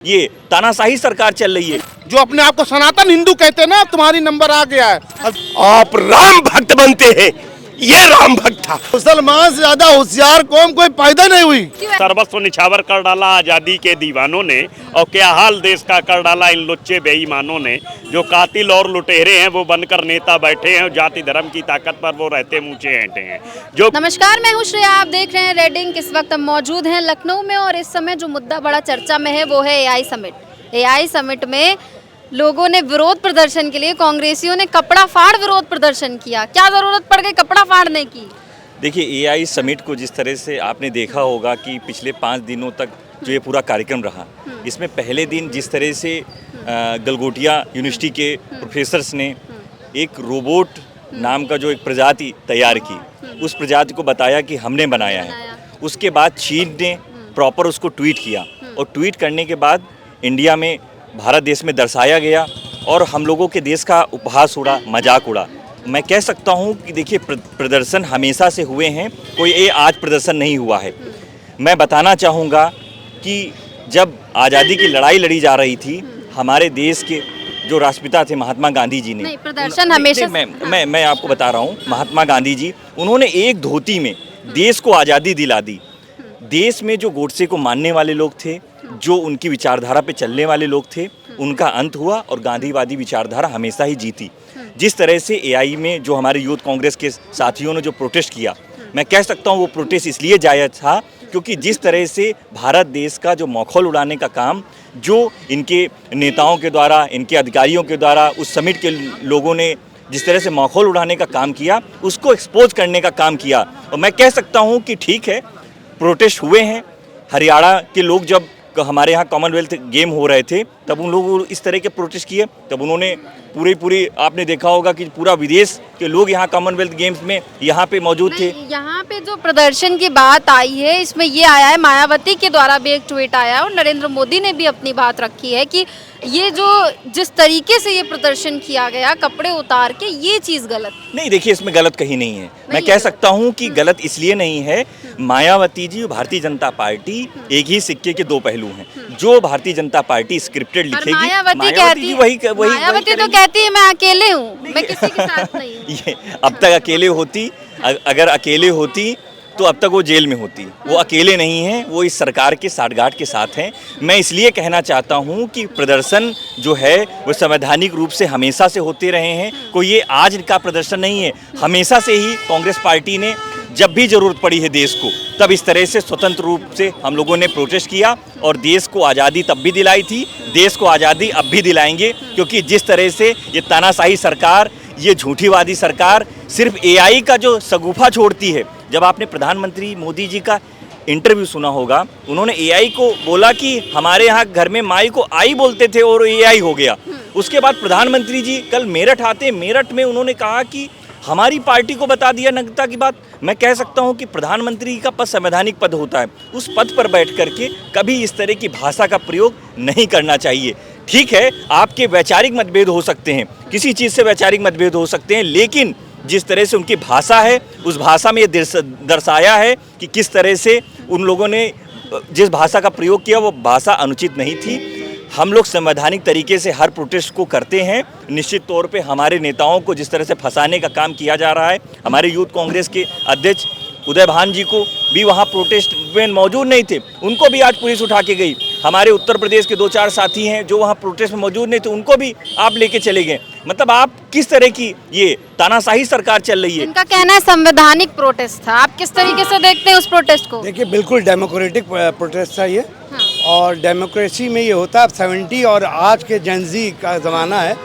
ये तानाशाही सरकार चल रही है। जो अपने आप को सनातन हिंदू कहते हैं ना, तुम्हारी नंबर आ गया है। आप राम भक्त बनते हैं, ये राम भक्त था। मुसलमान से ज्यादा होशियार कौम कोई पैदा नहीं हुई। सर्वस्व निछावर कर डाला आज़ादी के दीवानों ने, और क्या हाल देश का कर डाला इन लुच्चे बेईमानों ने। जो कातिल और लुटेरे हैं वो बनकर नेता बैठे हैं, जाति धर्म की ताकत पर वो रहते मुँचे ऐंठे हैं। जो नमस्कार, मैं हूँ श्रेया, आप देख रहे हैं रेड इंक। इस वक्त हम मौजूद हैं लखनऊ में और इस समय जो मुद्दा बड़ा चर्चा में है वो है एआई समिट। एआई समिट में लोगों ने विरोध प्रदर्शन के लिए, कांग्रेसियों ने कपड़ा फाड़ विरोध प्रदर्शन किया। क्या जरूरत पड़ गई कपड़ा फाड़ने की? देखिए, एआई समिट को जिस तरह से आपने देखा होगा कि पिछले 5 दिनों तक जो ये पूरा कार्यक्रम रहा, इसमें पहले दिन जिस तरह से गलगोटिया यूनिवर्सिटी के प्रोफेसर्स ने एक रोबोट नाम का जो एक प्रजाति तैयार की, उस प्रजाति को बताया कि हमने बनाया है। उसके बाद चीन ने प्रॉपर उसको ट्वीट किया और ट्वीट करने के बाद इंडिया में, भारत देश में दर्शाया गया और हम लोगों के देश का उपहास उड़ा, मजाक उड़ा। मैं कह सकता हूं कि देखिए, प्रदर्शन हमेशा से हुए हैं, कोई ये आज प्रदर्शन नहीं हुआ है। मैं बताना चाहूँगा कि जब आज़ादी की लड़ाई लड़ी जा रही थी, हमारे देश के जो राष्ट्रपिता थे महात्मा गांधी जी ने, नहीं, प्रदर्शन हमेशा मैं आपको बता रहा हूँ, महात्मा गांधी जी, उन्होंने एक धोती में देश को आज़ादी दिला दी। देश में जो गोडसे को मानने वाले लोग थे, जो उनकी विचारधारा पे चलने वाले लोग थे, उनका अंत हुआ और गांधीवादी विचारधारा हमेशा ही जीती। जिस तरह से एआई में जो हमारे यूथ कांग्रेस के साथियों ने जो प्रोटेस्ट किया, मैं कह सकता हूँ वो प्रोटेस्ट इसलिए जायज़ था क्योंकि जिस तरह से भारत देश का जो मखौल उड़ाने का काम जो इनके नेताओं के द्वारा, इनके अधिकारियों के द्वारा, उस समिट के लोगों ने जिस तरह से मखौल उड़ाने का काम किया, उसको एक्सपोज करने का काम किया। और मैं कह सकता हूँ कि ठीक है, प्रोटेस्ट हुए हैं। हरियाणा के लोग जब हमारे यहाँ कॉमनवेल्थ गेम हो रहे थे, तब उन लोगों इस तरह के प्रोटेस्ट किए, तब उन्होंने पूरी आपने देखा होगा कि पूरा विदेश के लोग यहाँ कॉमनवेल्थ गेम्स में यहाँ पे मौजूद थे। यहाँ पे जो प्रदर्शन की बात आई है, इसमें ये आया है, मायावती के द्वारा भी एक ट्वीट आया और नरेंद्र मोदी ने भी अपनी बात रखी है कि ये जो जिस तरीके से ये प्रदर्शन किया गया कपड़े उतार के, ये चीज़ गलत नहीं। देखिए, इसमें गलत कहीं नहीं है। मैं कह सकता हूँ कि गलत इसलिए नहीं है, मायावती जी और भारतीय जनता पार्टी एक ही सिक्के के 2 पहलू हैं। जो भारतीय जनता पार्टी स्क्रिप्टेड लिखेगी, मायावती तो कहती है मैं अकेले हूँ, मैं किसी के साथ नहीं हूँ। ये अब तक अकेले होती, अगर अकेले होती तो अब तक वो जेल में होती। वो अकेले नहीं हैं, वो इस सरकार के साठगांठ के साथ हैं। मैं इसलिए कहना चाहता हूँ कि प्रदर्शन जो है वो संवैधानिक रूप से हमेशा से होते रहे हैं। कोई ये आज का प्रदर्शन नहीं है। हमेशा से ही कांग्रेस पार्टी ने जब भी ज़रूरत पड़ी है देश को, तब इस तरह से स्वतंत्र रूप से हम लोगों ने प्रोटेस्ट किया और देश को आज़ादी तब भी दिलाई थी, देश को आज़ादी अब भी दिलाएंगे। क्योंकि जिस तरह से ये तानाशाही सरकार, ये झूठीवादी सरकार सिर्फ एआई का जो शगुफा छोड़ती है। जब आपने प्रधानमंत्री मोदी जी का इंटरव्यू सुना होगा, उन्होंने एआई को बोला कि हमारे यहाँ घर में माई को आई बोलते थे और एआई हो गया। उसके बाद प्रधानमंत्री जी कल मेरठ आते, मेरठ में उन्होंने कहा कि हमारी पार्टी को बता दिया नग्नता की बात। मैं कह सकता हूं कि प्रधानमंत्री का पद संवैधानिक पद होता है, उस पद पर बैठ करके कभी इस तरह की भाषा का प्रयोग नहीं करना चाहिए। ठीक है, आपके वैचारिक मतभेद हो सकते हैं, किसी चीज़ से वैचारिक मतभेद हो सकते हैं, लेकिन जिस तरह से उनकी भाषा है, उस भाषा में ये दर्शाया है कि किस तरह से उन लोगों ने जिस भाषा का प्रयोग किया वो भाषा अनुचित नहीं थी। हम लोग संवैधानिक तरीके से हर प्रोटेस्ट को करते हैं। निश्चित तौर पे हमारे नेताओं को जिस तरह से फंसाने का काम किया जा रहा है, हमारे यूथ कांग्रेस के अध्यक्ष उदय भान जी को भी वहाँ प्रोटेस्ट में मौजूद नहीं थे, उनको भी आज पुलिस उठा के गई। हमारे उत्तर प्रदेश के 2-4 साथी हैं जो वहाँ प्रोटेस्ट में मौजूद नहीं थे, उनको भी आप लेके चले गए। मतलब आप किस तरह की ये तानाशाही सरकार चल रही है। इनका कहना है संवैधानिक प्रोटेस्ट था। आप किस तरीके से देखते हैं उस प्रोटेस्ट को? देखिए, बिल्कुल डेमोक्रेटिक प्रोटेस्ट था ये। और डेमोक्रेसी में ये होता है, 70 और आज के जेनजी का ज़माना है,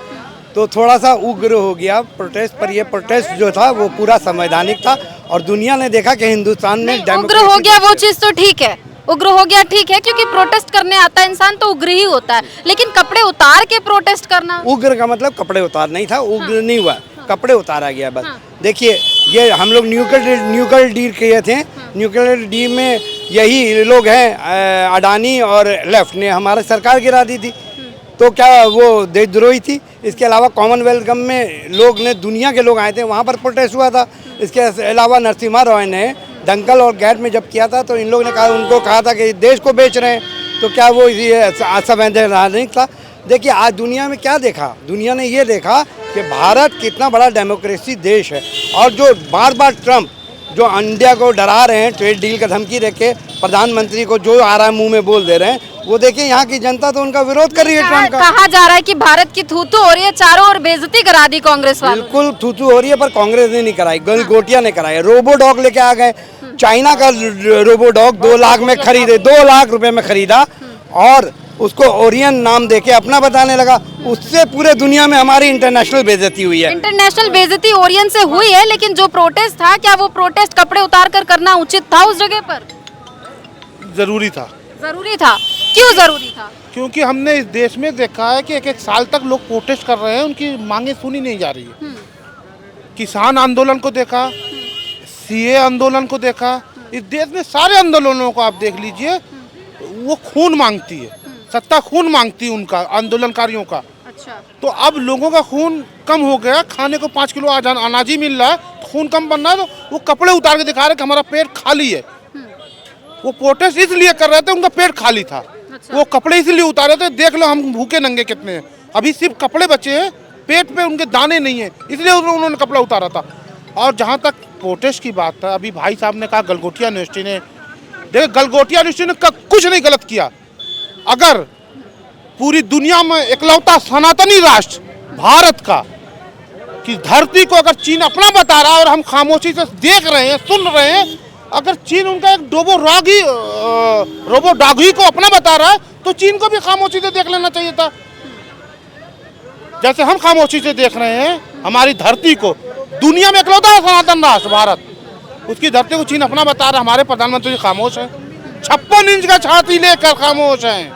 तो थोड़ा सा उग्र हो गया प्रोटेस्ट। पर ये प्रोटेस्ट जो था वो पूरा संवैधानिक था और दुनिया ने देखा कि हिंदुस्तान में उग्र हो गया वो चीज़ तो ठीक है, उग्र हो गया ठीक है, क्योंकि प्रोटेस्ट करने आता है इंसान तो उग्र ही होता है, लेकिन कपड़े उतार के प्रोटेस्ट करना, उग्र का मतलब कपड़े उतार नहीं था, उग्र नहीं हुआ, कपड़े उतारा गया बस। देखिए, ये हम लोग न्यूक्लियर डील किए थे, न्यूक्लियर डील में यही लोग हैं, अडानी और लेफ्ट ने हमारी सरकार गिरा दी थी, तो क्या वो देशद्रोही थी? इसके अलावा कॉमनवेल्थ गेम में लोग ने, दुनिया के लोग आए थे, वहाँ पर प्रोटेस्ट हुआ था। इसके अलावा नरसिम्हा रॉय ने दंगल और गैट में जब किया था, तो इन लोगों ने कहा, उनको कहा था कि देश को बेच रहे हैं। तो क्या वो ये असंवैधानिक था? देखिए आज दुनिया में क्या देखा, दुनिया ने ये देखा कि भारत कितना बड़ा डेमोक्रेसी देश है, और जो बार बार ट्रम्प जो इंडिया को डरा रहे हैं, ट्रेड डील का धमकी देके प्रधानमंत्री को जो आ रहा है मुंह में बोल दे रहे हैं, वो देखिए यहाँ की जनता तो उनका विरोध कर रही है ट्रम्प का। कहा जा रहा है कि भारत की थूथू हो रही है, चारों ओर बेइज्जती करा दी कांग्रेस वालों ने। बिल्कुल थूथू हो रही है, पर कांग्रेस ने नहीं कराई, गलगोटिया ने कराई। रोबो डॉग लेके आ गए, चाइना का रोबो डॉग 2 लाख में खरीदे, 2 लाख रुपए में खरीदा, और उसको ओरियन नाम देके अपना बताने लगा। उससे पूरे दुनिया में हमारी इंटरनेशनल बेइज्जती हुई है। इंटरनेशनल बेइज्जती ओरियन से हुई है, लेकिन जो प्रोटेस्ट था, क्या वो प्रोटेस्ट कपड़े उतार कर करना उचित था उस जगह पर? जरूरी था। जरूरी था? क्यों जरूरी था? क्योंकि हमने इस देश में देखा है कि एक साल तक लोग प्रोटेस्ट कर रहे हैं, उनकी मांगे सुनी नहीं जा रही है। किसान आंदोलन को देखा, सीए आंदोलन को देखा, इस देश में सारे आंदोलनों को आप देख लीजिए, वो खून मांगती है, सत्ता खून मांगती है उनका, आंदोलनकारियों का। अच्छा। तो अब लोगों का खून कम हो गया, खाने को 5 किलो अनाज ही मिल रहा है, खून कम बन रहा है, तो वो कपड़े उतार के दिखा रहे कि हमारा पेट खाली है। वो प्रोटेस्ट इसलिए कर रहे थे, उनका पेट खाली था। वो कपड़े इसलिए उतारे थे, देख लो हम भूखे नंगे कितने हैं, अभी सिर्फ कपड़े बचे हैं, पेट पे उनके दाने नहीं है, इसलिए उन्होंने कपड़ा उतारा था। और जहाँ तक प्रोटेस्ट की बात है, अभी भाई साहब ने कहा गलगोटिया यूनिवर्सिटी ने, देखिए गलगोटिया यूनिवर्सिटी ने कुछ नहीं गलत किया। अगर पूरी दुनिया में इकलौता सनातनी राष्ट्र भारत का कि धरती को अगर चीन अपना बता रहा है और हम खामोशी से देख रहे हैं, सुन रहे हैं, अगर चीन उनका एक रोबो डॉगी को अपना बता रहा है, तो चीन को भी खामोशी से देख लेना चाहिए था। जैसे हम खामोशी से देख रहे हैं हमारी धरती को, दुनिया में इकलौता है सनातन राष्ट्र भारत, उसकी धरती को चीन अपना बता रहा है, हमारे प्रधानमंत्री खामोश है, 56 इंच का छाती लेकर खामोश हैं,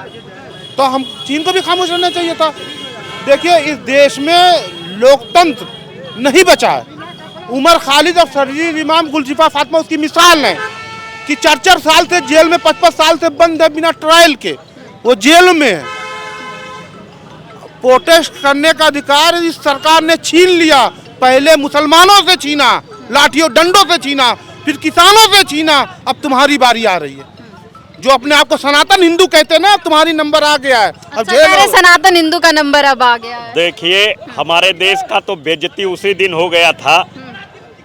तो हम चीन को भी खामोश रहना चाहिए था। देखिए इस देश में लोकतंत्र नहीं बचा है। उमर खालिद और शरीर इमाम गुलजिफा फातिमा उसकी मिसाल है कि 4-4 साल से जेल में, 5-5 साल से बंद है बिना ट्रायल के, वो जेल में है। प्रोटेस्ट करने का अधिकार इस सरकार ने छीन लिया, पहले मुसलमानों से छीना, लाठियों डंडों से छीना, फिर किसानों से छीना, अब तुम्हारी बारी आ रही है। जो अपने आप को सनातन हिंदू कहते हैं ना, अब तुम्हारी नंबर आ गया है। अब अच्छा, सनातन हिंदू का नंबर अब आ गया है। देखिए हमारे देश का तो बेइज्जती उसी दिन हो गया था।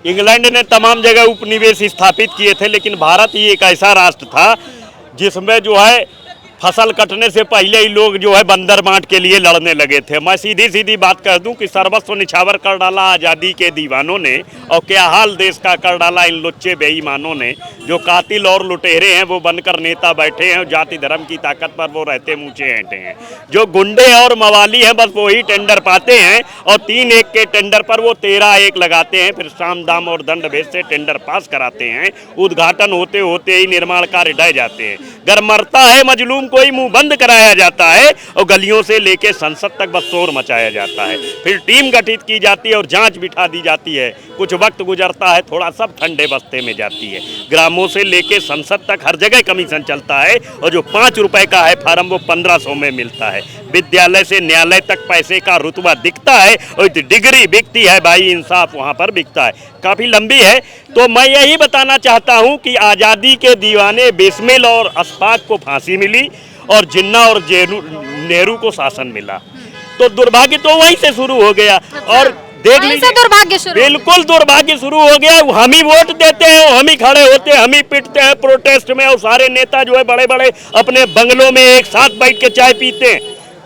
इंग्लैंड ने तमाम जगह उपनिवेश स्थापित किए थे, लेकिन भारत ही एक ऐसा राष्ट्र था जिसमें जो है फसल कटने से पहले ही लोग जो है बंदर बांट के लिए लड़ने लगे थे। मैं सीधी सीधी बात कह दूं कि सर्वस्व निछावर कर डाला आज़ादी के दीवानों ने, और क्या हाल देश का कर डाला इन लुच्चे बेईमानों ने। जो कातिल और लुटेरे हैं वो बनकर नेता बैठे हैं, और जाति धर्म की ताकत पर वो रहते मूंछे ऐंठे हैं। जो गुंडे और मवाली हैं बस वही टेंडर पाते हैं, और 3-1 के टेंडर पर वो 13-1 लगाते हैं, फिर साम दाम और दंड भेद से टेंडर पास कराते हैं। उद्घाटन होते होते ही निर्माण कार्य ढह जाते हैं। गर मरता है मजलूम कोई मुंह बंद कराया जाता है, और गलियों से लेके संसद तक बस शोर मचाया जाता है। फिर टीम गठित की जाती है और जांच बिठा दी जाती है। कुछ वक्त गुजरता है, थोड़ा सब ठंडे बस्ते में जाती है। ग्रामों से लेके संसद तक हर जगह कमीशन चलता है, और जो 5 रुपए का है फार्म वो 1500 में मिलता है। विद्यालय से न्यायालय तक पैसे का रुतबा दिखता है, और डिग्री बिकती है भाई, इंसाफ वहाँ पर बिकता है। काफ़ी लंबी है, तो मैं यही बताना चाहता हूँ कि आज़ादी के दीवाने बिस्मिल और अशफाक को फांसी मिली, और जिन्ना और नेहरू को शासन मिला। तो दुर्भाग्य तो वहीं से शुरू हो गया। और देख लीजिए दुर्भाग्य शुरू, बिल्कुल दुर्भाग्य शुरू हो गया। हम ही वोट देते हैं, हम ही खड़े होते हैं, हम ही पिटते हैं प्रोटेस्ट में, और सारे नेता जो है बड़े बड़े अपने बंगलों में एक साथ बैठ के चाय पीते हैं।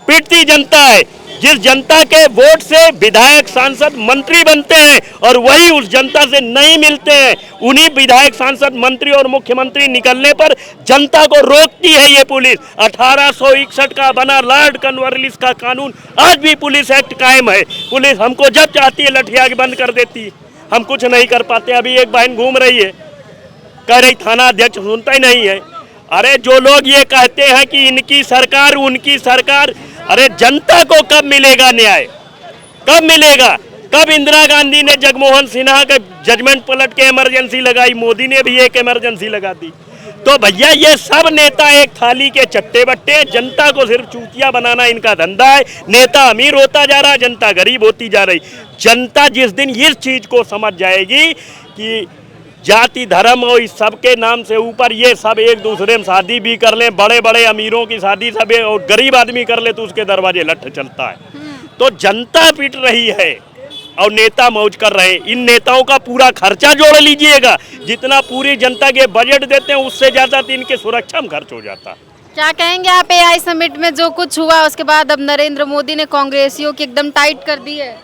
पिटती जनता है, जिस जनता के वोट से विधायक सांसद मंत्री बनते हैं, और वही उस जनता से नहीं मिलते हैं। उन्हीं विधायक सांसद मंत्री और मुख्यमंत्री निकलने पर जनता को रोकती है ये पुलिस। 1861 का बना लॉर्ड कॉर्नवालिस का कानून आज भी पुलिस एक्ट कायम है। पुलिस हमको जब चाहती है लठिया के बंद कर देती है, हम कुछ नहीं कर पाते। अभी एक बहन घूम रही है, कह रही थाना अध्यक्ष सुनता ही नहीं है। अरे जो लोग ये कहते हैं कि इनकी सरकार उनकी सरकार, अरे जनता को कब मिलेगा न्याय, कब मिलेगा? कब इंदिरा गांधी ने जगमोहन सिन्हा का जजमेंट पलट के इमरजेंसी लगाई, मोदी ने भी एक इमरजेंसी लगा दी। तो भैया ये सब नेता एक थाली के चट्टे बट्टे, जनता को सिर्फ चूतिया बनाना इनका धंधा है। नेता अमीर होता जा रहा है, जनता गरीब होती जा रही। जनता जिस दिन इस चीज को समझ जाएगी कि जाति धर्म और इस सब के नाम से ऊपर ये सब एक दूसरे में शादी भी कर लें, बड़े बड़े अमीरों की शादी सब और गरीब आदमी कर ले तो उसके दरवाजे लठ चलता है। तो जनता पिट रही है और नेता मौज कर रहे हैं। इन नेताओं का पूरा खर्चा जोड़ लीजिएगा, जितना पूरी जनता के बजट देते हैं उससे ज़्यादा तो इनके सुरक्षा में खर्च हो जाता। क्या कहेंगे आप एआई समिट में जो कुछ हुआ उसके बाद अब नरेंद्र मोदी ने कांग्रेसियों की एकदम टाइट कर दी है?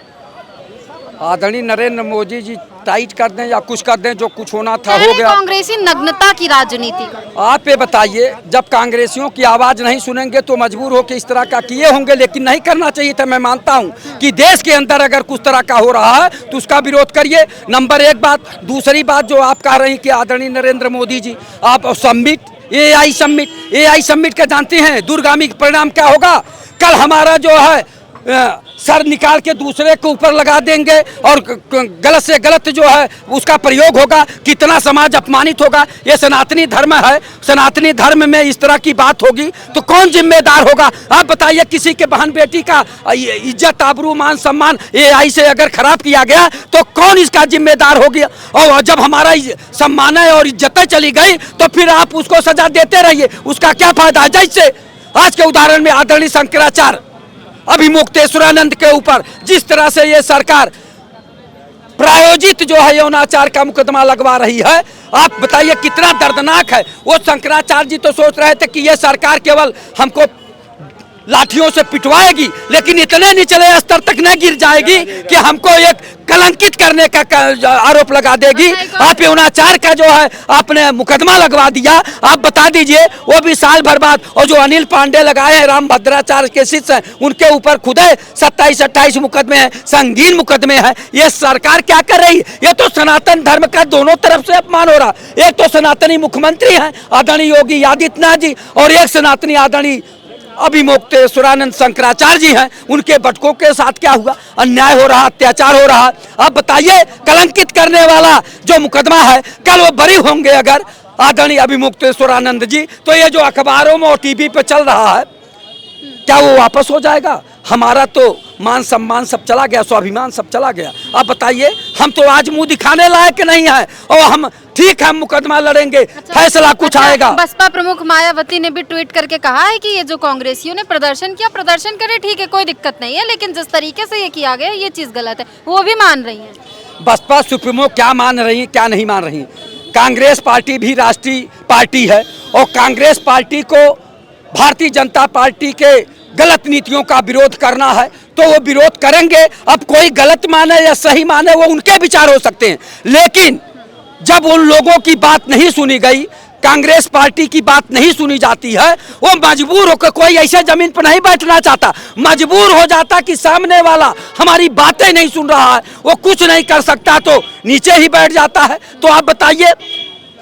आदरणीय नरेंद्र मोदी जी टाइट कर दें या कुछ कर दें, जो कुछ होना था कह हो रहे गया। कांग्रेसी नग्नता की राजनीति कर। आप ये बताइए, जब कांग्रेसियों की आवाज़ नहीं सुनेंगे तो मजबूर होकर इस तरह का किए होंगे, लेकिन नहीं करना चाहिए था। मैं मानता हूँ कि देश के अंदर अगर कुछ तरह का हो रहा है तो उसका विरोध करिए, नंबर एक बात। दूसरी बात जो आप कह रही हैं कि आदरणीय नरेंद्र मोदी जी आप समिट एआई समिट का जानते हैं दूरगामी परिणाम क्या होगा? कल हमारा जो है सर निकाल के दूसरे के ऊपर लगा देंगे और गलत से गलत जो है उसका प्रयोग होगा। कितना समाज अपमानित होगा। ये सनातनी धर्म है, सनातनी धर्म में इस तरह की बात होगी तो कौन जिम्मेदार होगा? आप बताइए, किसी के बहन बेटी का इज्जत आबरू मान सम्मान एआई से अगर खराब किया गया तो कौन इसका जिम्मेदार हो गया? और जब हमारा सम्मान और इज्जतें चली गई तो फिर आप उसको सजा देते रहिए, उसका क्या फायदा? जैसे आज के उदाहरण में आदरणीय शंकराचार्य अभिमुक्तेश्वरानंद के ऊपर जिस तरह से ये सरकार प्रायोजित जो है यौनाचार का मुकदमा लगवा रही है, आप बताइए कितना दर्दनाक है। वो शंकराचार्य जी तो सोच रहे थे कि ये सरकार केवल हमको लाठियों से पिटवाएगी, लेकिन इतने निचले स्तर तक नहीं गिर जाएगी कि हमको एक कलंकित करने का आरोप लगा देगी। आप यौनाचार का जो है आपने मुकदमा लगवा दिया। आप बता दीजिए, वो भी साल भर बाद। और जो अनिल पांडे लगाए हैं, राम भद्राचार्य के शिष्य हैं, उनके ऊपर खुद 27-28 मुकदमे हैं, संगीन मुकदमे हैं। ये सरकार क्या कर रही है? ये तो सनातन धर्म का दोनों तरफ से अपमान हो रहा। एक तो सनातनी मुख्यमंत्री हैं आदरणीय योगी आदित्यनाथ जी, और एक सनातनी आदरणीय अभिमुक्तेश्वरानंद शंकराचार्य जी हैं। उनके बटकों के साथ क्या हुआ? अन्याय हो रहा, अत्याचार हो रहा। आप बताइए, कलंकित करने वाला जो मुकदमा है, कल वो बरी होंगे अगर आदरणीय अभिमुक्तेश्वरानंद जी, तो ये जो अखबारों में और टीवी पे चल रहा है क्या वो वापस हो जाएगा? हमारा तो मान सम्मान सब चला गया, स्वाभिमान सब चला गया। आप बताइए, हम तो आज मुंह दिखाने लायक नहीं है और हम ठीक है मुकदमा लड़ेंगे, फैसला कुछ आएगा। बसपा प्रमुख मायावती ने भी ट्वीट करके कहा है कि ये जो कांग्रेसियों ने प्रदर्शन किया, प्रदर्शन करे, ठीक है, कोई दिक्कत नहीं है, लेकिन जिस तरीके से ये किया गया ये चीज गलत है। वो भी मान रही है। बसपा सुप्रीमो क्या मान रही है, क्या नहीं मान रही? कांग्रेस पार्टी भी राष्ट्रीय पार्टी है और कांग्रेस पार्टी को भारतीय जनता पार्टी के गलत नीतियों का विरोध करना है तो वो विरोध करेंगे। अब कोई गलत माने या सही माने वो उनके विचार हो सकते हैं, लेकिन जब उन लोगों की बात नहीं सुनी गई, कांग्रेस पार्टी की बात नहीं सुनी जाती है, वो मजबूर होकर, कोई ऐसे जमीन पर नहीं बैठना चाहता, मजबूर हो जाता कि सामने वाला हमारी बातें नहीं सुन रहा है, वो कुछ नहीं कर सकता तो नीचे ही बैठ जाता है। तो आप बताइए,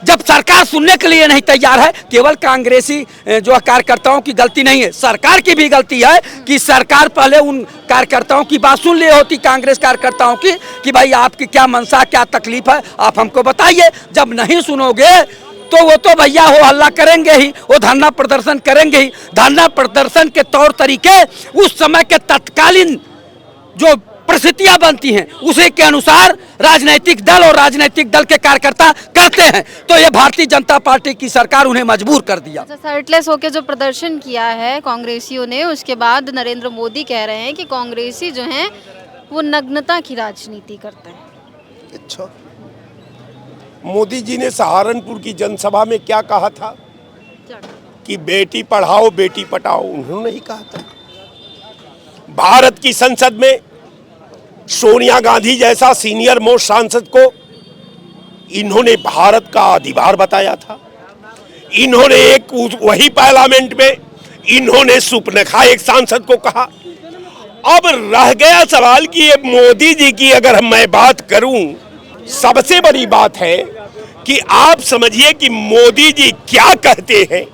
जब सरकार सुनने के लिए नहीं तैयार है, केवल कांग्रेसी जो कार्यकर्ताओं की गलती नहीं है, सरकार की भी गलती है कि सरकार पहले उन कार्यकर्ताओं की बात सुन ली होती, कांग्रेस कार्यकर्ताओं की, कि भाई आपकी क्या मंशा, क्या तकलीफ है, आप हमको बताइए। जब नहीं सुनोगे तो वो तो भैया हो हल्ला करेंगे ही, वो धरना प्रदर्शन करेंगे ही। धरना प्रदर्शन के तौर तरीके उस समय के तत्कालीन जो परिस्थितियां बनती हैं उसी के अनुसार राजनीतिक दल और राजनीतिक दल के कार्यकर्ता करते हैं। तो ये भारतीय जनता पार्टी की सरकार उन्हें मजबूर कर दिया। अच्छा, शर्टलेस होकर जो प्रदर्शन किया है कांग्रेसियों ने, उसके बाद नरेंद्र मोदी कह रहे हैं कि कांग्रेसी जो हैं वो नग्नता की राजनीति करते हैं। अच्छा, मोदी जी ने सहारनपुर की जनसभा में क्या कहा था कि बेटी पढ़ाओ बेटी पढ़ाओ, उन्होंने ही कहा था। भारत की संसद में सोनिया गांधी जैसा सीनियर मोस्ट सांसद को इन्होंने भारत का अधिकार बताया था। इन्होंने एक वही पार्लियामेंट में इन्होंने सुपनखा एक सांसद को कहा। अब रह गया सवाल कि ये मोदी जी की अगर मैं बात करूं, सबसे बड़ी बात है कि आप समझिए कि मोदी जी क्या कहते हैं,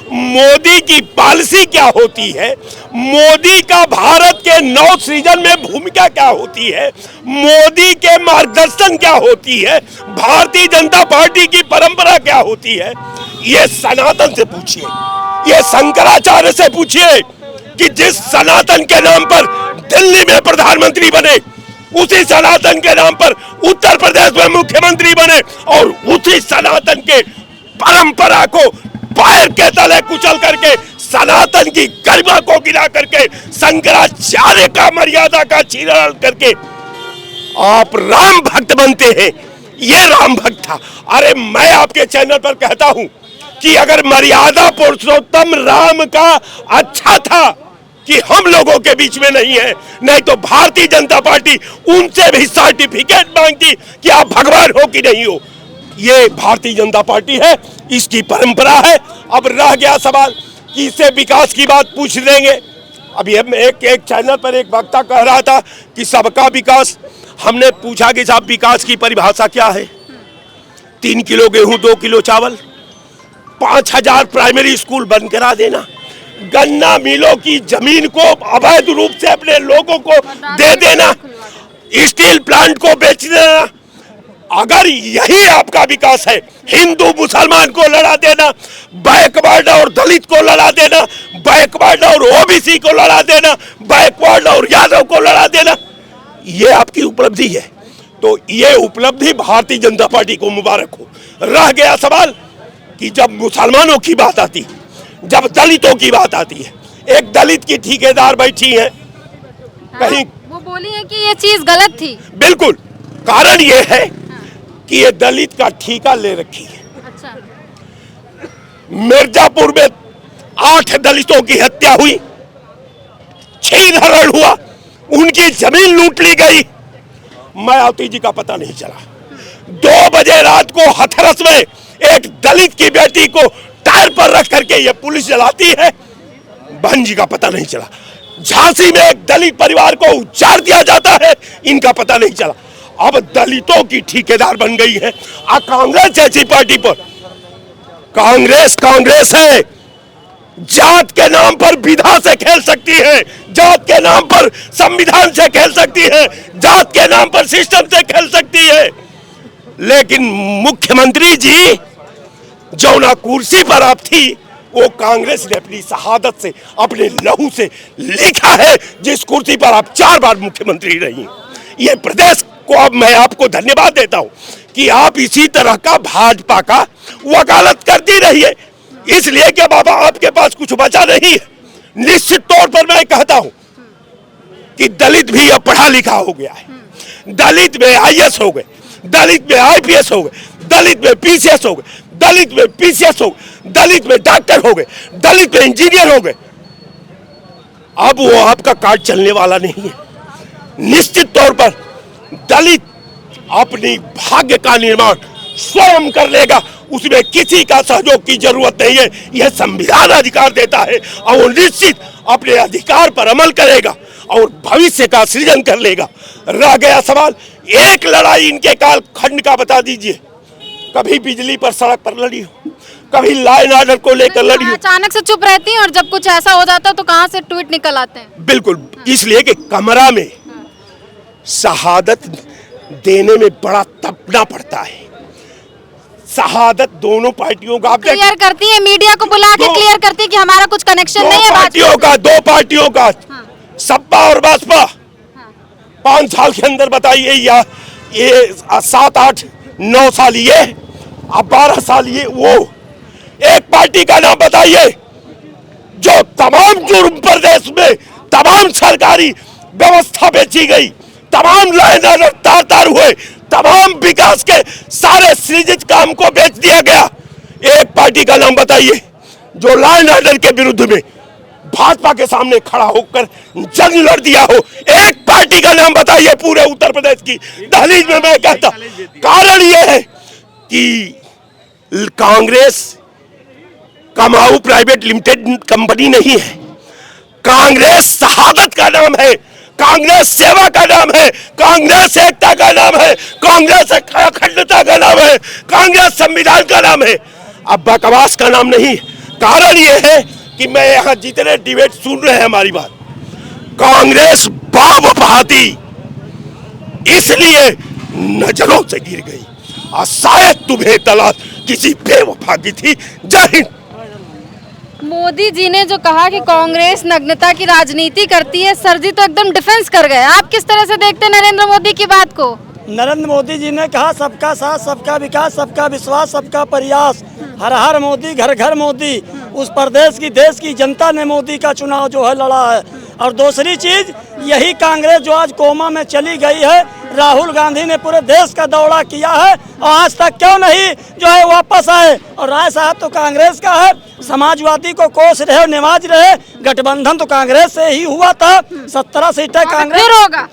मोदी की पॉलिसी क्या होती है, मोदी का भारत के नव सृजन में भूमिका क्या होती है, मोदी के मार्गदर्शन क्या होती है, भारतीय जनता पार्टी की परंपरा क्या होती है। ये सनातन से पूछिए, ये शंकराचार्य से पूछिए कि जिस सनातन के नाम पर दिल्ली में प्रधानमंत्री बने, उसी सनातन के नाम पर उत्तर प्रदेश में मुख्यमंत्री बने और उसी सनातन के परंपरा को पैर के तले कुचल करके सनातन की गरिमा को गिरा करके शंकराचार्य का मर्यादा का छीनन करके आप राम भक्त बनते हैं। ये राम भक्त था। अरे मैं आपके चैनल पर कहता हूं कि अगर मर्यादा पुरुषोत्तम राम का अच्छा था कि हम लोगों के बीच में नहीं है, नहीं तो भारतीय जनता पार्टी उनसे भी सर्टिफिकेट मांगती कि आप भगवान हो कि नहीं हो। ये भारतीय जनता पार्टी है, इसकी परंपरा है। अब रह गया सवाल कि इससे विकास की बात पूछ लेंगे। अभी हम एक चैनल पर एक वक्ता कह रहा था कि सबका विकास। हमने पूछा कि साहब विकास की परिभाषा क्या है? 3 किलो गेहूं 2 किलो चावल, 5000 प्राइमरी स्कूल बंद करा देना, गन्ना मिलों की जमीन को अवैध रूप से अपने लोगों को दे देना, स्टील प्लांट को बेच देना। अगर यही आपका विकास है, हिंदू मुसलमान को लड़ा देना, बैकवर्ड और दलित को लड़ा देना, बैकवर्ड और ओबीसी को लड़ा देना, बैकवर्ड और यादव को लड़ा देना, ये आपकी उपलब्धि है। तो ये उपलब्धि भारतीय जनता पार्टी को मुबारक हो। रह गया सवाल कि जब मुसलमानों की बात आती है, जब दलितों की बात आती है, एक दलित की ठेकेदार बैठी है कहीं, वो बोली है कि ये चीज गलत थी। बिल्कुल, कारण ये है कि ये दलित का ठेका ले रखी है। अच्छा। मिर्जापुर में 8 दलितों की हत्या हुई, छीन हरण हुआ, उनकी जमीन लूट ली गई, मायावती जी का पता नहीं चला। 2 बजे रात को हथरस में एक दलित की बेटी को टायर पर रख करके ये पुलिस जलाती है, बहन जी का पता नहीं चला। झांसी में एक दलित परिवार को उजाड़ दिया जाता है, इनका पता नहीं चला। अब दलितों की ठेकेदार बन गई है। कांग्रेस जैसी पार्टी पर, कांग्रेस है, जात के नाम पर विधा से खेल सकती है, जात के नाम पर संविधान से खेल सकती है, जात के नाम पर सिस्टम से खेल सकती है। लेकिन मुख्यमंत्री जी जो ना कुर्सी पर आप थी, वो कांग्रेस ने अपनी शहादत से, अपने लहू से लिखा है, जिस कुर्सी पर आप 4 बार मुख्यमंत्री रही। ये प्रदेश को अब मैं आपको धन्यवाद देता हूं कि आप इसी तरह का भाजपा का वकालत करती रहिए, इसलिए कि बाबा आपके पास कुछ बचा नहीं है। निश्चित तौर पर मैं कहता हूं कि दलित भी अब पढ़ा लिखा हो गया है, दलित में आईएएस हो गए, दलित में आईपीएस हो गए, दलित में पीसीएस हो गए, दलित में पीसीएस हो गए, दलित में डॉक्टर हो गए, दलित में इंजीनियर हो गए। अब वो आपका कार्ड चलने वाला नहीं है। निश्चित तौर पर दलित अपनी भाग्य का निर्माण स्वयं कर लेगा, उसमें किसी का सहयोग की जरूरत नहीं है। यह संविधान अधिकार देता है और वो निश्चित अपने अधिकार पर अमल करेगा और भविष्य का सृजन कर लेगा। रह गया सवाल, एक लड़ाई इनके काल खंड का बता दीजिए। कभी बिजली पर सड़क पर लड़ी हो, कभी लाइन ऑर्डर को लेकर लड़ी हो। अचानक से चुप रहती हैं और जब कुछ ऐसा हो जाता है तो कहां से ट्वीट निकल आते हैं। बिल्कुल, इसलिए कि कमरा में शहादत देने में बड़ा तपना पड़ता है। शहादत दोनों पार्टियों का, आप क्लियर करती है, मीडिया को बुला के क्लियर करती है कि हमारा कुछ कनेक्शन नहीं है। दो पार्टियों का सपा और बसपा 5 साल के अंदर बताइए, या ये 7, 8, 9 साल ये, अब 12 साल ये, वो एक पार्टी का नाम बताइए जो तमाम जुर्म प्रदेश में, तमाम सरकारी व्यवस्था बेची गई, तमाम लाइन ऑर्डर तार हुए, तमाम विकास के सारे सृजित काम को बेच दिया गया। एक पार्टी का नाम बताइए जो लाइन ऑर्डर के विरुद्ध में भाजपा के सामने खड़ा होकर जंग लड़ दिया हो। एक पार्टी का नाम बताइए पूरे उत्तर प्रदेश की दहलीज में। मैं कहता, कारण यह है कि कांग्रेस कमाऊ प्राइवेट लिमिटेड कंपनी नहीं है, कांग्रेस शहादत का नाम है, कांग्रेस सेवा का नाम है, कांग्रेस एकता का नाम है, कांग्रेस अखंडता का नाम है, कांग्रेस संविधान का नाम है। अब बकवास का नाम नहीं। कारण यह है कि मैं यहाँ जितने डिबेट सुन रहे हैं हमारी बात, कांग्रेस बावफाती इसलिए नजरों से गिर गई और शायद तुम्हें तलाश किसी बेवफा की थी। जय हिंद। मोदी जी ने जो कहा कि कांग्रेस नग्नता की राजनीति करती है, सर जी तो एकदम डिफेंस कर गए। आप किस तरह से देखते हैं नरेंद्र मोदी की बात को? नरेंद्र मोदी जी ने कहा सबका साथ, सबका विकास, सबका विश्वास, सबका प्रयास, हर हर मोदी, घर घर मोदी। उस प्रदेश की, देश की जनता ने मोदी का चुनाव जो है लड़ा है। और दूसरी चीज, यही कांग्रेस जो आज कोमा में चली गई है, राहुल गांधी ने पूरे देश का दौरा किया है और आज तक क्यों नहीं जो है वापस आए। और राय साहब तो कांग्रेस का है, समाजवादी को कोस रहे और निवाज रहे। गठबंधन तो कांग्रेस से ही हुआ था, 17 सीटें कांग्रेस फिर होगा।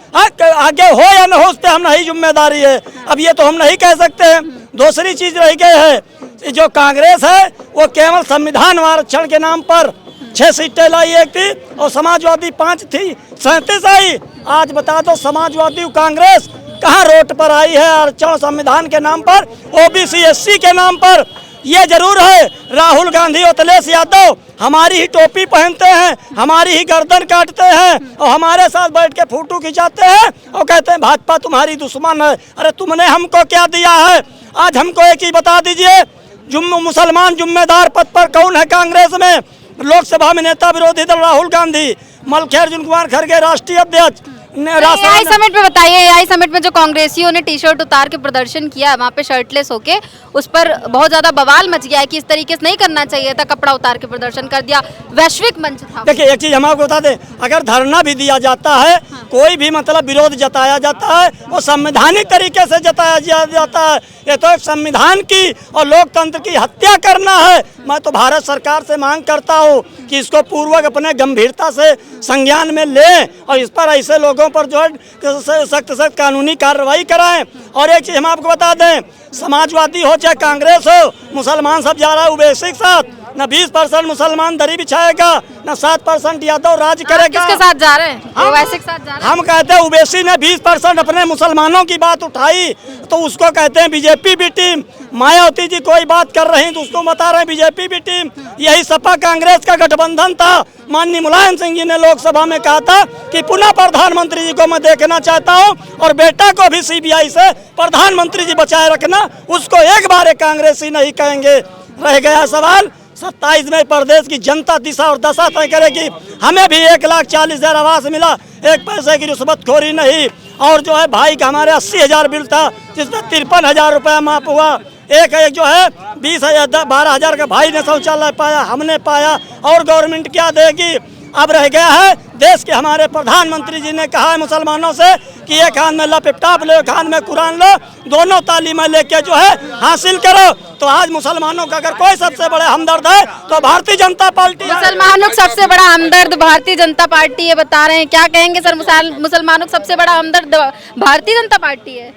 आगे हो या न हो उस पर हम नहीं जिम्मेदारी है, अब ये तो हम नहीं कह सकते हैं। दूसरी चीज रह गई है, जो कांग्रेस है वो केवल संविधान आरक्षण के नाम पर 6 सीटें लाई, एक थी और समाजवादी 5 थी, 37 आई। आज बता दो समाजवादी कांग्रेस कहाँ रोड पर आई है आरक्षण संविधान के नाम पर, ओबीसी एससी के नाम पर। ये जरूर है राहुल गांधी और अखिलेश यादव हमारी ही टोपी पहनते हैं, हमारी ही गर्दन काटते हैं और हमारे साथ बैठ के फोटो खिंचाते हैं और कहते हैं भाजपा तुम्हारी दुश्मन है। अरे तुमने हमको क्या दिया है? आज हमको एक ही बता दीजिए, मुसलमान जिम्मेदार पद पर कौन है कांग्रेस में? लोकसभा में नेता विरोधी दल राहुल गांधी, मल्लिकार्जुन कुमार खड़गे राष्ट्रीय अध्यक्ष। एआई समिट पे बताइए, एआई समिट में जो कांग्रेसियों ने टी शर्ट उतार के प्रदर्शन किया है वहाँ पे शर्टलेस होके, उस पर बहुत ज्यादा बवाल मच गया है कि इस तरीके से नहीं करना चाहिए था, कपड़ा उतार के प्रदर्शन कर दिया, वैश्विक मंच था। देखिए एक चीज हम आपको बता दें, अगर धरना भी दिया जाता है, कोई भी मतलब विरोध जताया जाता है, वो संवैधानिक तरीके से जताया जाता है। ये तो एक संविधान की और लोकतंत्र की हत्या करना है। मैं तो भारत सरकार से मांग करता हूँ कि इसको पूर्वक अपने गंभीरता से संज्ञान में लें और इस पर ऐसे लोगों पर जो है सख्त कानूनी कार्रवाई कराएं। और एक चीज हम आपको बता दें, समाजवादी हो चाहे कांग्रेस हो, मुसलमान सब जा रहा है ओबीसी के साथ। न 20% मुसलमान दरी बिछाएगा, न 7% यादव राज करेगा। किसके साथ जा रहे हैं? ओवैसी के साथ जा रहे हैं। हम कहते हैं ओबीसी ने 20% अपने मुसलमानों की बात उठाई तो उसको कहते हैं बीजेपी भी टीम। मायावती जी कोई बात कर रही तो उसको बता रहे हैं बीजेपी भी टीम। यही सपा कांग्रेस का गठबंधन था। माननीय मुलायम सिंह जी ने लोकसभा में कहा था कि पुनः प्रधानमंत्री जी को मैं देखना चाहता हूं और बेटा को भी सीबीआई से प्रधानमंत्री जी बचाए रखना। उसको एक बार कांग्रेसी नहीं कहेंगे। रह गया सवाल 27 में प्रदेश की जनता दिशा और दशा तय करेगी। हमें भी 1,40,000 आवास मिला, एक पैसे की रिश्वतखोरी नहीं। और जो है भाई का हमारे 80,000 बिल था जिसमें 53,000 रुपया माफ हुआ। एक जो है 12,000 का भाई ने शौचालय पाया, हमने पाया। और गवर्नमेंट क्या देगी? अब रह गया है देश के हमारे प्रधानमंत्री जी ने कहा है मुसलमानों से कि एक हाथ में लैपटॉप लो, एक हाथ में कुरान लो, दोनों तालीमें लेके जो है हासिल करो। तो आज मुसलमानों का अगर कोई सबसे बड़े हमदर्द है तो भारतीय जनता पार्टी। मुसलमानों का सबसे बड़ा हमदर्द भारतीय जनता पार्टी है बता रहे हैं, क्या कहेंगे सर? मुसलमानों का सबसे बड़ा हमदर्द भारतीय जनता पार्टी है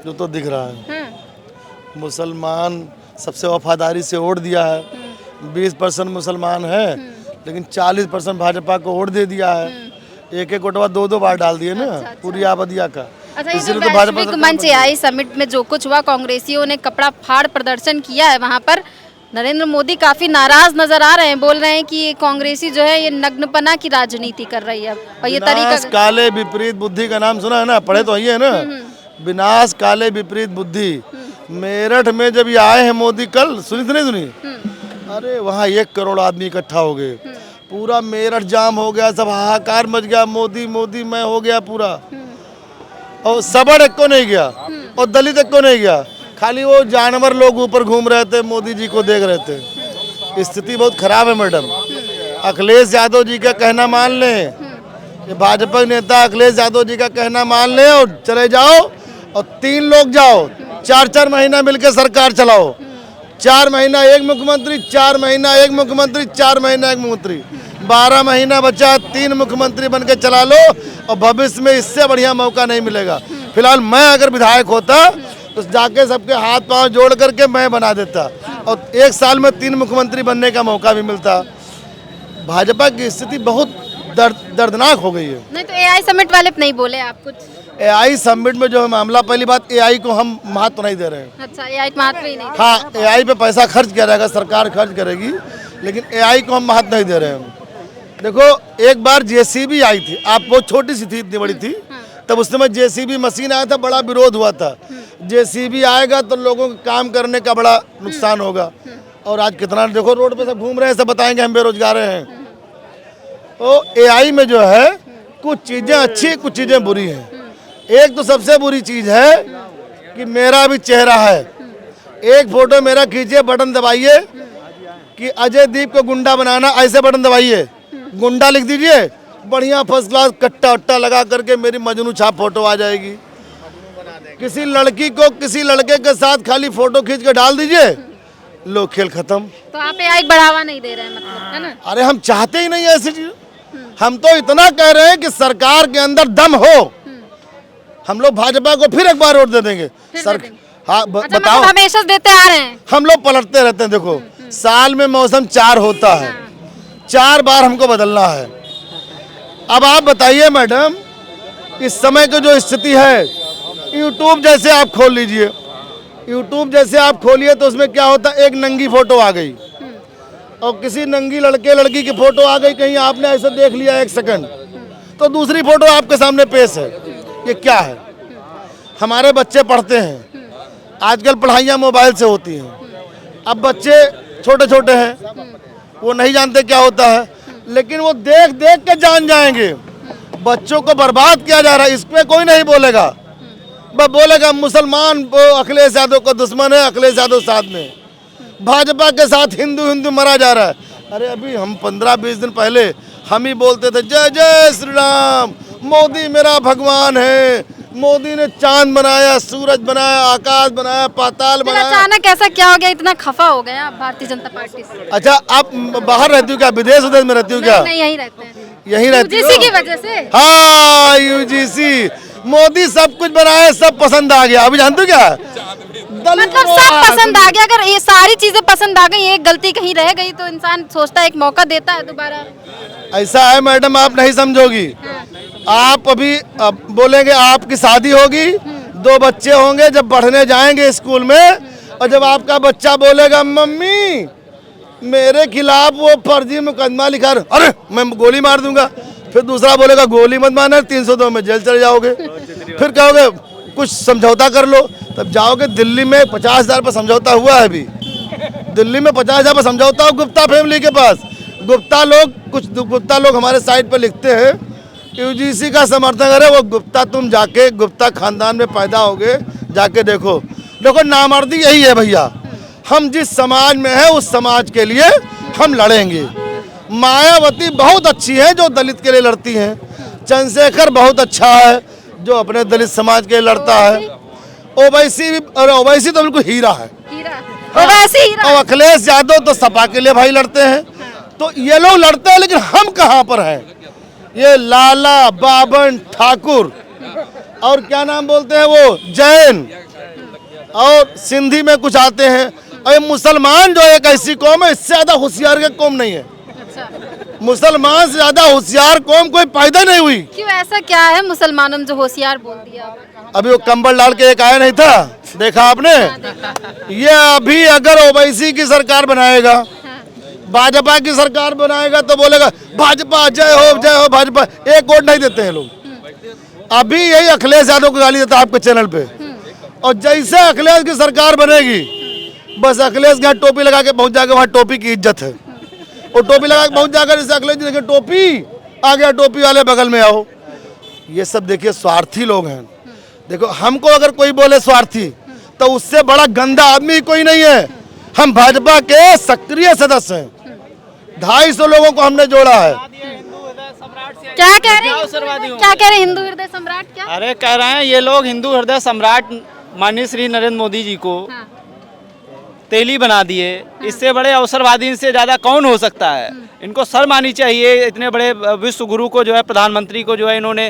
जो तो दिख रहा है। मुसलमान सबसे वफादारी से वोट दिया है। 20% मुसलमान है लेकिन 40% भाजपा को वोट दे दिया है। एक वोटवा 2 बार डाल दिए ना पूरी आबादिया का। इसलिए तो भाजपा मंच एआई समिट में जो कुछ हुआ, कांग्रेसियों ने कपड़ा फाड़ प्रदर्शन किया है वहाँ पर। नरेंद्र मोदी काफी नाराज नजर आ रहे हैं, बोल रहे हैं कि ये कांग्रेसी जो है ये नग्नपना की राजनीति कर रही है। और ये तरीका काले विपरीत बुद्धि का नाम सुना है ना? पढ़े तो है ना, विनाश काले विपरीत बुद्धि। मेरठ में जब ये आए हैं मोदी, कल सुनी तो नहीं सुनी? अरे वहाँ 1 करोड़ आदमी इकट्ठा हो गए, पूरा मेरठ जाम हो गया, सब हाहाकार मच गया, मोदी मोदी मैं हो गया पूरा। और सबड़ एक को नहीं गया और दलित एक को नहीं गया, खाली वो जानवर लोग ऊपर घूम रहे थे, मोदी जी को देख रहे थे। स्थिति बहुत खराब है मैडम। अखिलेश यादव जी का कहना मान लें, ये भाजपा नेता अखिलेश यादव जी का कहना मान लें और चले जाओ और 3 लोग जाओ, 4-4 महीना मिलकर सरकार चलाओ। 4 महीना एक मुख्यमंत्री, 4 महीना एक मुख्यमंत्री, 4 महीना एक मुख्यमंत्री, 12 महीना बचा, 3 मुख्यमंत्री बनकर चला लो और भविष्य में इससे बढ़िया मौका नहीं मिलेगा। फिलहाल मैं अगर विधायक होता तो जाके सबके हाथ पांव जोड़ करके मैं बना देता और 1 साल में 3 मुख्यमंत्री बनने का मौका भी मिलता। भाजपा की स्थिति बहुत दर्दनाक हो गई है। नहीं तो एआई समिट वाले नहीं बोले आप कुछ? एआई समिट में जो है मामला, पहली बात एआई को हम महत्व नहीं दे रहे हैं। अच्छा, एआई को महत्व ही नहीं? हाँ, एआई पे पैसा खर्च किया जाएगा, सरकार खर्च करेगी, लेकिन एआई को हम महत्व नहीं दे रहे हैं। देखो एक बार जेसीबी आई थी, आप बहुत छोटी सी थी, इतनी बड़ी थी तब, उस समय जेसीबी मशीन आया था, बड़ा विरोध हुआ था। जेसीबी आएगा तो लोगों को काम करने का बड़ा नुकसान होगा। और आज कितना देखो रोड पे सब घूम रहे हैं, सब बताएंगे हम बेरोजगार हैं। तो एआई में जो है कुछ चीज़ें अच्छी कुछ चीज़ें बुरी हैं। एक तो सबसे बुरी चीज़ है कि मेरा भी चेहरा है, एक फोटो मेरा खींचिए, बटन दबाइए कि अजय दीप को गुंडा बनाना, ऐसे बटन दबाइए, गुंडा लिख दीजिए, बढ़िया फर्स्ट क्लास कट्टा वट्टा लगा करके मेरी मजनू छाप फोटो आ जाएगी। किसी लड़की को किसी लड़के के साथ खाली फोटो खींच के डाल दीजिए, लो खेल खत्म। तो आप एआई बढ़ावा नहीं दे रहे हैं मतलब, है ना? अरे हम चाहते ही नहीं है ऐसी चीज। हम तो इतना कह रहे हैं कि सरकार के अंदर दम हो, हम लोग भाजपा को फिर एक बार वोट दे देंगे। हाँ अच्छा, बताओ, मतलब हमेशा देते आ रहे हैं। हम लोग पलटते रहते हैं। देखो साल में मौसम 4 होता है, 4 बार हमको बदलना है। अब आप बताइए मैडम, इस समय की जो स्थिति है, यूट्यूब जैसे आप खोल लीजिए, यूट्यूब जैसे आप खोलिए तो उसमें क्या होता है, एक नंगी फोटो आ गई और किसी नंगी लड़के लड़की की फोटो आ गई, कहीं आपने ऐसे देख लिया 1 सेकंड, तो दूसरी फोटो आपके सामने पेश है। ये क्या है? हमारे बच्चे पढ़ते हैं, आजकल पढ़ाइयाँ मोबाइल से होती हैं। अब बच्चे छोटे छोटे हैं, वो नहीं जानते क्या होता है, लेकिन वो देख देख के जान जाएंगे। बच्चों को बर्बाद किया जा रहा है, इस पे कोई नहीं बोलेगा। बस बोलेगा मुसलमान वो अखिलेश यादव का दुश्मन है, अखिलेश यादव साथ में, भाजपा के साथ हिंदू हिंदू मरा जा रहा है। अरे अभी हम 15-20 दिन पहले हम ही बोलते थे जय जय श्री राम, मोदी मेरा भगवान है, मोदी ने चांद बनाया, सूरज बनाया, आकाश बनाया, पाताल फिर बनाया। अचानक ऐसा क्या हो गया, इतना खफा हो गया आप भारतीय जनता पार्टी से? अच्छा, आप बाहर रहती हो क्या, विदेश उदेश में रहती हो क्या? नहीं, यहीं रहते हैं। यहीं रहती हो? यूजीसी की वजह से? हाँ, यूजीसी, मोदी सब कुछ बनाया, सब पसंद आ गया। अभी जानते हो क्या, मतलब सब पसंद आ गया। अगर ये सारी चीजें पसंद आ गई, एक गलती कहीं रह गई तो इंसान सोचता है, एक मौका देता है दोबारा। ऐसा है मैडम, आप नहीं समझोगी। आप अभी अब बोलेंगे आपकी शादी होगी, 2 बच्चे होंगे, जब पढ़ने जाएंगे स्कूल में, और जब आपका बच्चा बोलेगा मम्मी मेरे खिलाफ वो फर्जी मुकदमा लिखा, अरे मैं गोली मार दूंगा, फिर दूसरा बोलेगा गोली मत मारना, 302 में जेल चले जाओगे। फिर कहोगे कुछ समझौता कर लो, तब जाओगे दिल्ली में 50,000 पर समझौता हुआ है। अभी दिल्ली में 50,000 पर समझौता हो गुप्ता फैमिली के पास। कुछ गुप्ता लोग हमारे साइट पर लिखते हैं यूजीसी का समर्थन करे, वो गुप्ता, तुम जाके गुप्ता खानदान में पैदा होगे, जाके देखो नामर्दी यही है भैया। हम जिस समाज में है उस समाज के लिए हम लड़ेंगे। मायावती बहुत अच्छी है जो दलित के लिए लड़ती हैं, चंद्रशेखर बहुत अच्छा है जो अपने दलित समाज के लिए लड़ता है, ओवैसी तो बिल्कुल हीरा है, ओवैसी हीरा। और अखिलेश यादव तो सपा के लिए भाई लड़ते हैं। तो ये लोग लड़ते हैं, लेकिन हम कहाँ पर हैं? ये लाला, बाबन, ठाकुर और क्या नाम बोलते हैं वो, जैन और सिंधी में कुछ आते हैं। और मुसलमान जो एक ऐसी कौम है, इससे ज्यादा होशियार की कौम नहीं है। मुसलमान से ज्यादा होशियार कौम कोई पैदा नहीं हुई। क्यों, ऐसा क्या है मुसलमानों में जो होशियार बोल दिया? अभी वो कंबल डाल के एक आया नहीं था, देखा आपने? ये अभी अगर ओवैसी की सरकार बनाएगा, भाजपा की सरकार बनाएगा, तो बोलेगा भाजपा जय हो भाजपा, एक वोट नहीं देते हैं लोग। अभी यही अखिलेश यादव को गाली देता है आपके चैनल पे, और जैसे अखिलेश की सरकार बनेगी, बस अखिलेश के यहाँ टोपी लगा के पहुंच जाएगा, वहाँ टोपी की इज्जत है, और टोपी लगा के पहुंच जाकर जैसे अखिलेश जी देखे टोपी आ गया, टोपी वाले बगल में आओ। ये सब देखिए स्वार्थी लोग हैं। देखो हमको अगर कोई बोले स्वार्थी, तो उससे बड़ा गंदा आदमी कोई नहीं है। हम भाजपा के सक्रिय सदस्य हैं, 250 लोगों को हमने जोड़ा है। क्या कह रहे हिंदू हृदय सम्राट? क्या अरे कह रहे हैं ये लोग हिंदू हृदय सम्राट माननीय श्री नरेंद्र मोदी जी को तेली बना दिए। इससे बड़े अवसरवादी से ज़्यादा कौन हो सकता है? इनको शर्म आनी चाहिए। इतने बड़े विश्व गुरु को जो है, प्रधानमंत्री को जो है, इन्होंने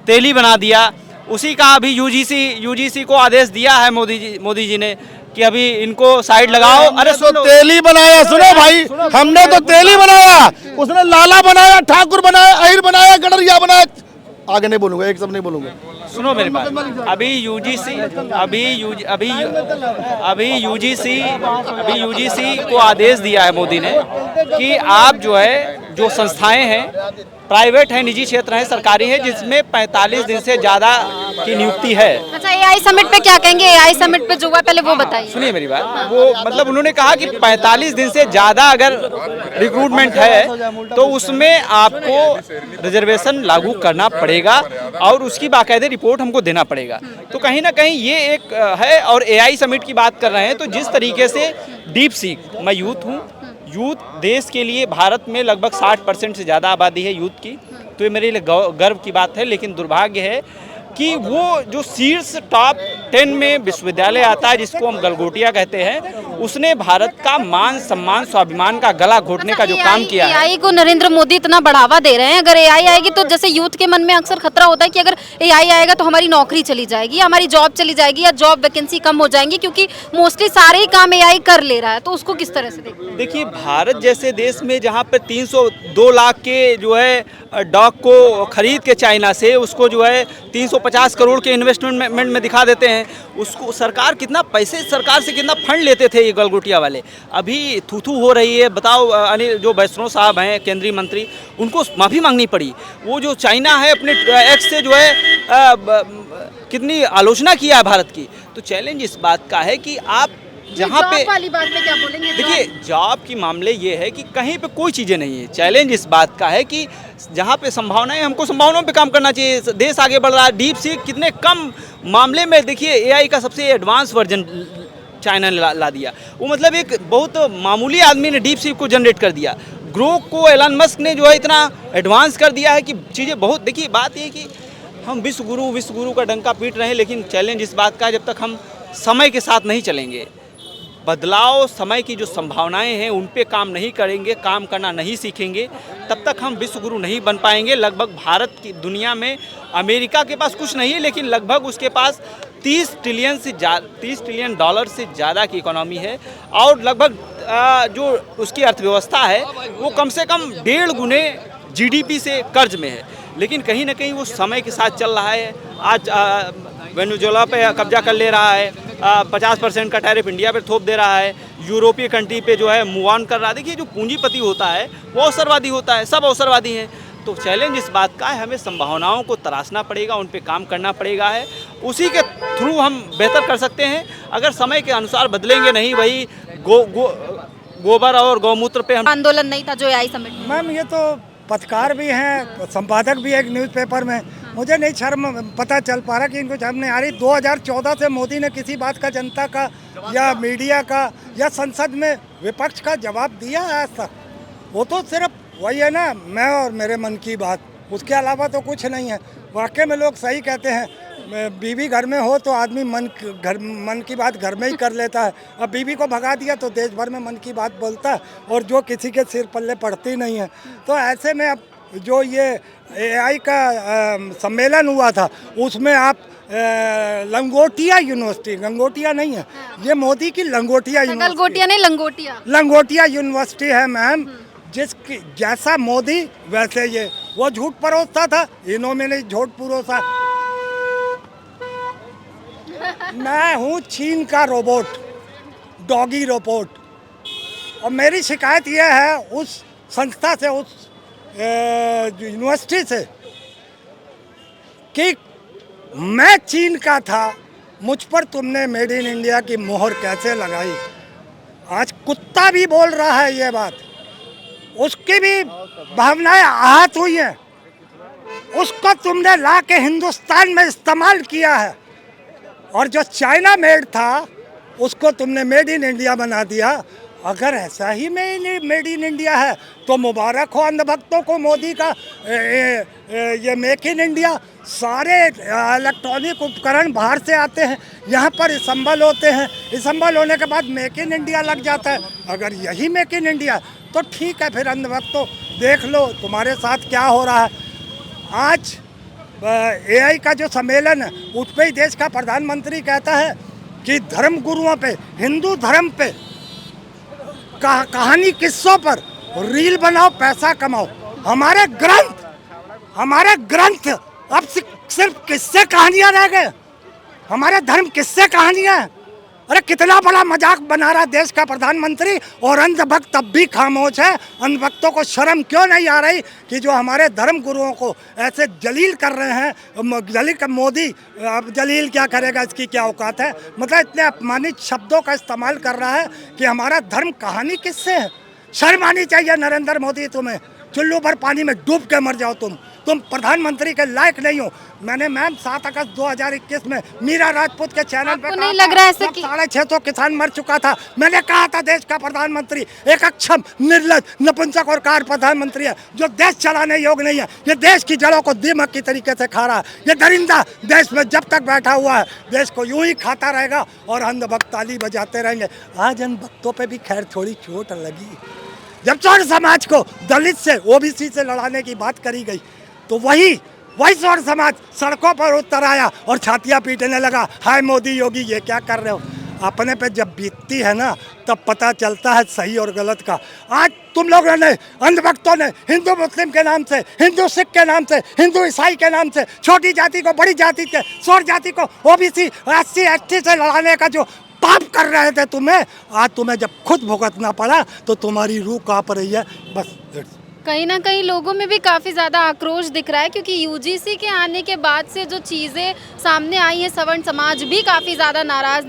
तेली बना दिया। उसी का अभी यूजीसी को आदेश दिया है मोदी जी ने कि अभी इनको साइड लगाओ। अरे तो तेली बनाया, सुनो भाई, हमने तो तेली बनाया, उसने लाला बनाया, ठाकुर बनाया, अहिर बनाया, गडरिया बनाया। आगे नहीं बोलूंगा, एक सब नहीं बोलूंगा। सुनो मेरे पास, अभी यूजीसी को आदेश दिया है मोदी ने कि आप जो है, जो संस्थाएं हैं, प्राइवेट हैं, निजी क्षेत्र हैं, सरकारी हैं, जिसमें 45 दिन से ज़्यादा की नियुक्ति है। अच्छा, एआई समिट पे क्या कहेंगे? एआई समिट पे जो हुआ पहले वो बताइए। सुनिए मेरी बात, वो मतलब उन्होंने कहा कि 45 दिन से ज़्यादा अगर रिक्रूटमेंट है तो उसमें आपको रिजर्वेशन लागू करना पड़ेगा और उसकी बाकायदे रिपोर्ट हमको देना पड़ेगा। तो कहीं ना कहीं ये एक है। और एआई समिट की बात कर रहे हैं तो जिस तरीके से डीप सीक, मैं यूथ हूँ, यूथ देश के लिए भारत में लगभग 60% से ज़्यादा आबादी है यूथ की, तो ये मेरे लिए गर्व की बात है। लेकिन दुर्भाग्य है कि वो जो शीर्ष टॉप 10 में विश्वविद्यालय आता है जिसको हम गलगोटिया कहते हैं, उसने भारत का मान सम्मान स्वाभिमान का गला घोटने का जो काम किया है। एआई को नरेंद्र मोदी इतना बढ़ावा दे रहे हैं, अगर एआई आएगी तो जैसे यूथ के मन में अक्सर खतरा होता है कि अगर एआई आएगा तो हमारी नौकरी चली जाएगी, हमारी जॉब चली जाएगी या जॉब वैकेंसी कम हो जाएंगी, क्योंकि मोस्टली सारे ही काम एआई कर ले रहा है। तो उसको किस तरह से देखते हैं? देखिए, भारत जैसे देश में जहाँ पर 302 लाख के जो है डॉग को खरीद के चाइना से उसको जो है 350 करोड़ के इन्वेस्टमेंट में दिखा देते हैं, उसको सरकार कितना पैसे, सरकार से कितना फंड लेते थे ये गलगोटिया वाले। अभी थू हो रही है। बताओ, अनिल जो वैष्णव साहब हैं केंद्रीय मंत्री, उनको माफ़ी मांगनी पड़ी। वो जो चाइना है अपने एक्स से जो है कितनी आलोचना किया है भारत की। तो चैलेंज इस बात का है कि आप जहाँ पे वाली बात पे क्या बोलेंगे? देखिए, जॉब की मामले ये है कि कहीं पे कोई चीज़ें नहीं है। चैलेंज इस बात का है कि जहाँ पे संभावनाएं, हमको संभावनाओं पे काम करना चाहिए। देश आगे बढ़ रहा है। डीप सीक कितने कम मामले में, देखिए एआई का सबसे एडवांस वर्जन चाइना ने ला दिया। वो मतलब एक बहुत मामूली आदमी ने डीप सीक को जनरेट कर दिया। ग्रोक को एलन मस्क ने जो है इतना एडवांस कर दिया है कि चीज़ें बहुत, देखिए बात ये कि हम विश्व गुरु का डंका पीट रहे हैं, लेकिन चैलेंज इस बात का है जब तक हम समय के साथ नहीं चलेंगे, बदलाव समय की जो संभावनाएं हैं उन पे काम नहीं करेंगे, काम करना नहीं सीखेंगे, तब तक हम विश्व गुरु नहीं बन पाएंगे। लगभग भारत की दुनिया में अमेरिका के पास कुछ नहीं है, लेकिन लगभग उसके पास 30 ट्रिलियन डॉलर से ज़्यादा की इकोनॉमी है और लगभग जो उसकी अर्थव्यवस्था है वो कम से कम 1.5 गुने जीडीपी से कर्ज में है। लेकिन कहीं ना कहीं वो समय के साथ चल रहा है। आज वेनेजुएला पे कब्जा कर ले रहा है, 50% का टैरिफ इंडिया पे थोप दे रहा है, यूरोपीय कंट्री पे जो है मूव ऑन कर रहा है। देखिए, जो पूंजीपति होता है वो अवसरवादी होता है, सब अवसरवादी हैं। तो चैलेंज इस बात का है, हमें संभावनाओं को तराशना पड़ेगा, उन पे काम करना पड़ेगा है। उसी के थ्रू हम बेहतर कर सकते हैं। अगर समय के अनुसार बदलेंगे नहीं, वही गोबर और गौमूत्र पे हम आंदोलन नहीं था जो एआई समिट में? मैम, ये तो पत्रकार भी हैं, संपादक भी है एक न्यूज़पेपर में। मुझे नहीं शर्म पता चल पा रहा कि इनको शर्म नहीं आ रही। 2014 से मोदी ने किसी बात का जनता का या मीडिया का या संसद में विपक्ष का जवाब दिया है आज तक? वो तो सिर्फ वही है ना, मैं और मेरे मन की बात, उसके अलावा तो कुछ नहीं है। वाकई में लोग सही कहते हैं, बीवी घर में हो तो आदमी मन की बात घर में ही कर लेता है। अब बीवी को भगा दिया तो देश भर में मन की बात बोलता है, और जो किसी के सिर पल्ले पड़ती नहीं है। तो ऐसे में अब जो ये एआई का सम्मेलन हुआ था उसमें आप लंगोटिया यूनिवर्सिटी, लंगोटिया नहीं है ये, मोदी की लंगोटिया यूनिवर्सिटी, गलगोटिया नहीं, लंगोटिया यूनिवर्सिटी है मैम। जिसकी जैसा मोदी वैसे ये, वो झूठ परोसता था, इन्होंने झूठ परोसा। मैं हूँ चीन का रोबोट, डॉगी रोबोट, और मेरी शिकायत यह है उस संस्था से, उस यूनिवर्सिटी से, कि मैं चीन का था, मुझ पर तुमने मेड इन इंडिया की मोहर कैसे लगाई। आज कुत्ता भी बोल रहा है ये बात, उसकी भी भावनाएं आहत हुई हैं। उसको तुमने ला के हिंदुस्तान में इस्तेमाल किया है, और जो चाइना मेड था उसको तुमने मेड इन इंडिया बना दिया। अगर ऐसा ही मेड इन इंडिया है तो मुबारक हो अंधभक्तों को मोदी का ये मेक इन इंडिया। सारे इलेक्ट्रॉनिक उपकरण बाहर से आते हैं, यहाँ पर असम्बल होते हैं, असम्बल होने के बाद मेक इन इंडिया लग जाता है। अगर यही मेक इन इंडिया तो ठीक है, फिर अंधभक्तों देख लो तुम्हारे साथ क्या हो रहा है। आज एआई का जो सम्मेलन है उस पर ही देश का प्रधानमंत्री कहता है कि धर्म गुरुओं पे, हिंदू धर्म पे, कहानी किस्सों पर रील बनाओ, पैसा कमाओ। हमारे ग्रंथ अब सिर्फ किस्से कहानियां रह गए। हमारे धर्म किस्से कहानियां हैं। अरे कितना बड़ा मजाक बना रहा देश का प्रधानमंत्री, और अंधभक्त तब भी खामोश है। अंधभक्तों को शर्म क्यों नहीं आ रही कि जो हमारे धर्म गुरुओं को ऐसे जलील कर रहे हैं। जलील का मोदी, अब जलील क्या करेगा, इसकी क्या औकात है। मतलब इतने अपमानित शब्दों का इस्तेमाल कर रहा है कि हमारा धर्म कहानी किससे है। शर्म आनी चाहिए नरेंद्र मोदी, तुम्हें चुल्लू भर पानी में डूब के मर जाओ। तुम प्रधानमंत्री के लायक नहीं हो। मैंने मैम 7 अगस्त 2021 में मीरा राजपूत के चैनल पे नहीं लग रहा है ऐसे कि 650 किसान मर चुका था। मैंने कहा था देश का प्रधानमंत्री एक अक्षम, निर्लज, नपुंसक और कार प्रधानमंत्री है जो देश चलाने योग्य नहीं है। ये देश की जड़ों को दीमक की तरीके से खा रहा है। ये दरिंदा देश में जब तक बैठा हुआ है देश को यूं ही खाता रहेगा और अंधभक्त ताली बजाते रहेंगे। आज अंधभक्तों पे भी खैर थोड़ी चोट लगी। जब चौर समाज को दलित से, ओबीसी से लड़ाने की बात करी गई तो वही चौर समाज सड़कों पर उतर आया और छातियां पीटने लगा, हाय मोदी योगी ये क्या कर रहे हो। अपने पे जब बीतती है ना तब पता चलता है सही और गलत का। आज तुम लोगों ने, अंधभक्तों ने हिंदू मुस्लिम के नाम से, हिंदू सिख के नाम से, हिंदू ईसाई के नाम से छोटी जाति को बड़ी जाति के, शोर जाति को ओबीसी SC ST से लड़ाने का जो पाप कर रहे थे तुम्हें, आज तुम्हें जब खुद भुगतना पड़ा तो तुम्हारी रूह कांप रही है। बस कहीं ना कहीं लोगों में भी काफ़ी ज़्यादा आक्रोश दिख रहा है, क्योंकि यूजीसी के आने के बाद से जो चीज़ें सामने आई हैं सवर्ण समाज भी काफ़ी ज़्यादा नाराज़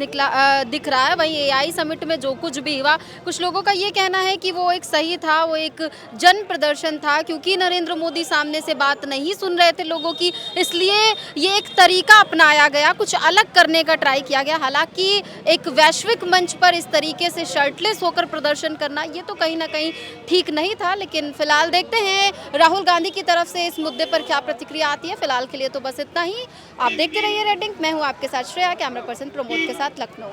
दिख रहा है। वहीं एआई समिट में जो कुछ भी हुआ, कुछ लोगों का ये कहना है कि वो एक सही था, वो एक जन प्रदर्शन था, क्योंकि नरेंद्र मोदी सामने से बात नहीं सुन रहे थे लोगों की, इसलिए ये एक तरीका अपनाया गया, कुछ अलग करने का ट्राई किया गया। हालांकि एक वैश्विक मंच पर इस तरीके से शर्टलेस होकर प्रदर्शन करना ये तो कहीं ना कहीं ठीक नहीं था। लेकिन फिलहाल देखते हैं राहुल गांधी की तरफ से इस मुद्दे पर क्या प्रतिक्रिया आती है। फिलहाल के लिए तो बस इतना ही। आप देखते रहिए रेड इंक। मैं हूं आपके साथ श्रेया, कैमरा पर्सन प्रमोद के साथ लखनऊ।